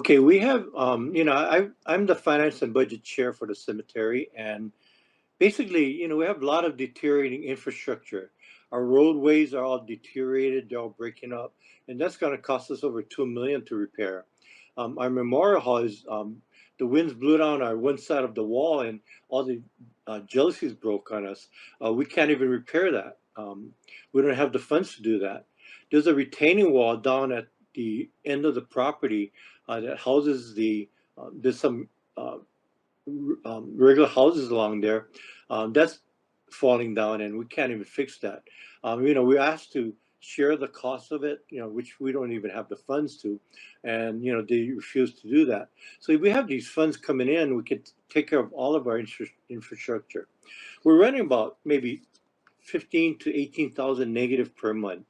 Okay, we have, I'm the finance and budget chair for the cemetery, and basically, we have a lot of deteriorating infrastructure. Our roadways are all deteriorated, they're all breaking up, and that's going to cost us over 2 million to repair. Our memorial hall is, the winds blew down our one side of the wall, and all the jalousies broke on us. We can't even repair that. We don't have the funds to do that. There's a retaining wall down at the end of the property that houses there's some regular houses along there. That's falling down, and we can't even fix that. We asked to share the cost of it, which we don't even have the funds to, and they refuse to do that. So if we have these funds coming in, we could take care of all of our infrastructure. We're running about maybe 15 to 18,000 negative per month,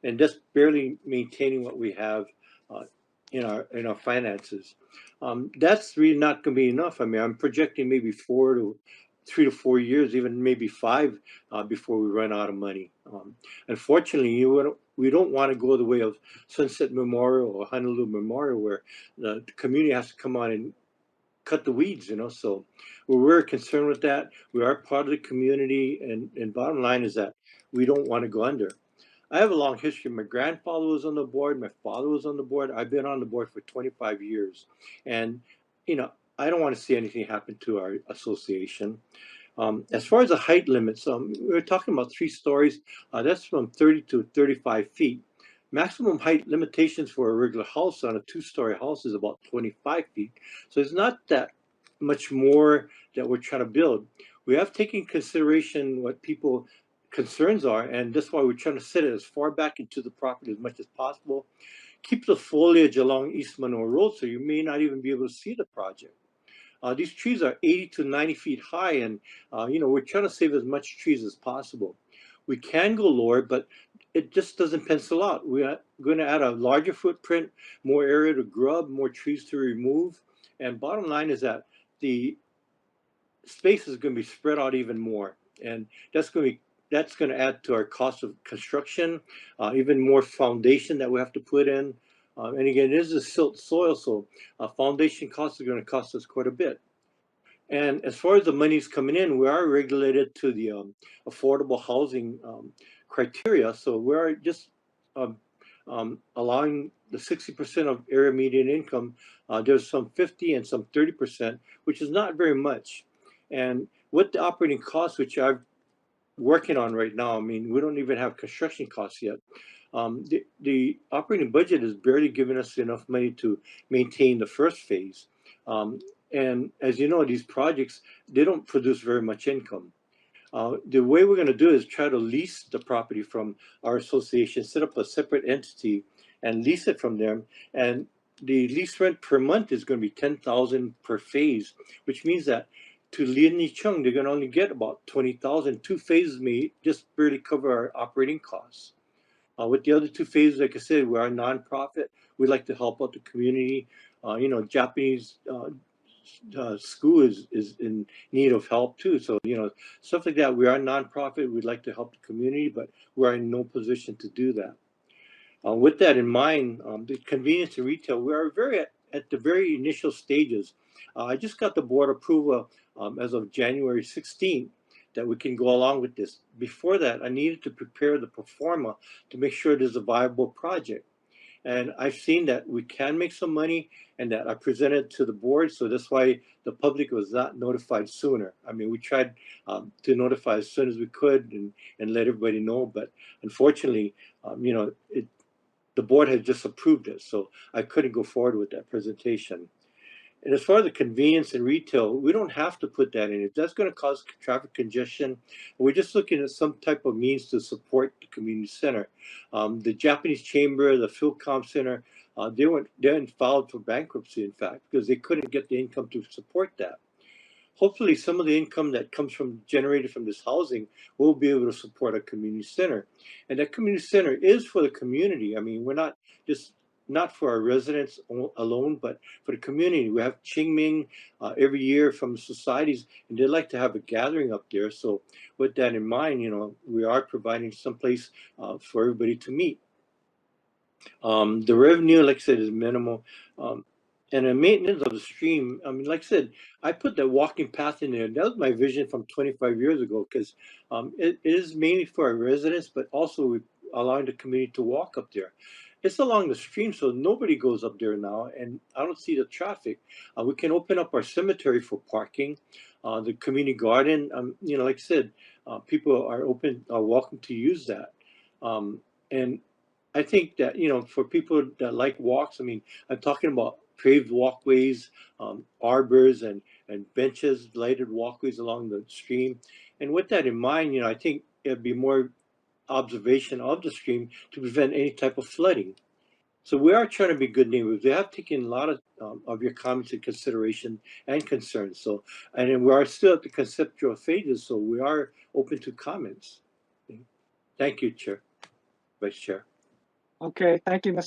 and that's barely maintaining what we have uh, in our finances. That's really not going to be enough. I mean, I'm projecting maybe 3 to 4 years, even maybe 5, before we run out of money. Unfortunately, we don't want to go the way of Sunset Memorial or Honolulu Memorial, where the community has to come on and cut the weeds, So we're very concerned with that. We are part of the community, and bottom line is that we don't want to go under. I have a long history. My grandfather was on the board. My father was on the board. I've been on the board for 25 years. And, I don't want to see anything happen to our association. As far as the height limits, we're talking about 3 stories. That's from 30 to 35 feet. Maximum height limitations for a regular house on a 2-story house is about 25 feet. So it's not that much more that we're trying to build. We have taken consideration what people concerns are, and that's why we're trying to set it as far back into the property as much as possible. Keep the foliage along East Manoa Road, so you may not even be able to see the project. These trees are 80 to 90 feet high, and we're trying to save as much trees as possible. We can go lower, but it just doesn't pencil out. We're going to add a larger footprint, more area to grub, more trees to remove, and bottom line is that the space is going to be spread out even more, and that's going to add to our cost of construction, even more foundation that we have to put in. And again, this is silt soil, so foundation costs are going to cost us quite a bit. And as far as the money's coming in, we are regulated to the affordable housing criteria. So we are just allowing the 60% of area median income. There's some 50 and some 30%, which is not very much. And with the operating costs, which I'm working on right now, I mean, we don't even have construction costs yet. The operating budget is barely giving us enough money to maintain the first phase. And as you know, these projects, they don't produce very much income. The way we're going to do is try to lease the property from our association, set up a separate entity and lease it from them. And the lease rent per month is going to be 10,000 per phase, which means that to Chung, they're going to only get about 20,000. 2 phases may just barely cover our operating costs. With the other 2 phases, like I said, we're a nonprofit. We like to help out the community. Japanese school is in need of help too. So, stuff like that. We are a nonprofit. We'd like to help the community, but we're in no position to do that. With that in mind, the convenience and retail, we are at the very initial stages. I just got the board approval as of January 16th that we can go along with this. Before that, I needed to prepare the pro forma to make sure it is a viable project. And I've seen that we can make some money, and that I presented to the board. So that's why the public was not notified sooner. I mean, we tried to notify as soon as we could and let everybody know. But unfortunately, the board had just approved it. So I couldn't go forward with that presentation. And as far as the convenience and retail, we don't have to put that in. If that's going to cause traffic congestion, we're just looking at some type of means to support the community center. The Japanese Chamber, the Philcom Center, they filed for bankruptcy, in fact, because they couldn't get the income to support that. Hopefully, some of the income that comes generated from this housing will be able to support a community center. And that community center is for the community. I mean, we're not just not for our residents alone, but for the community. We have Qingming every year from the societies, and they like to have a gathering up there. So with that in mind, we are providing some place for everybody to meet. The revenue, like I said, is minimal. And the maintenance of the stream, I mean, like I said, I put that walking path in there. That was my vision from 25 years ago, because it is mainly for our residents, but also allowing the community to walk up there. It's along the stream, so nobody goes up there now, and I don't see the traffic. We can open up our cemetery for parking, the community garden. You know, like I said, people are welcome to use that. And I think that, you know, for people that like walks, I mean, I'm talking about paved walkways, arbors, and benches, lighted walkways along the stream. And with that in mind, you know, I think it'd be more observation of the stream to prevent any type of flooding. So we are trying to be good neighbors. We have taken a lot of your comments in consideration and concerns. So, and then we are still at the conceptual phases, so we are open to comments. Thank you, Chair, Vice Chair. Okay, thank you, Mr.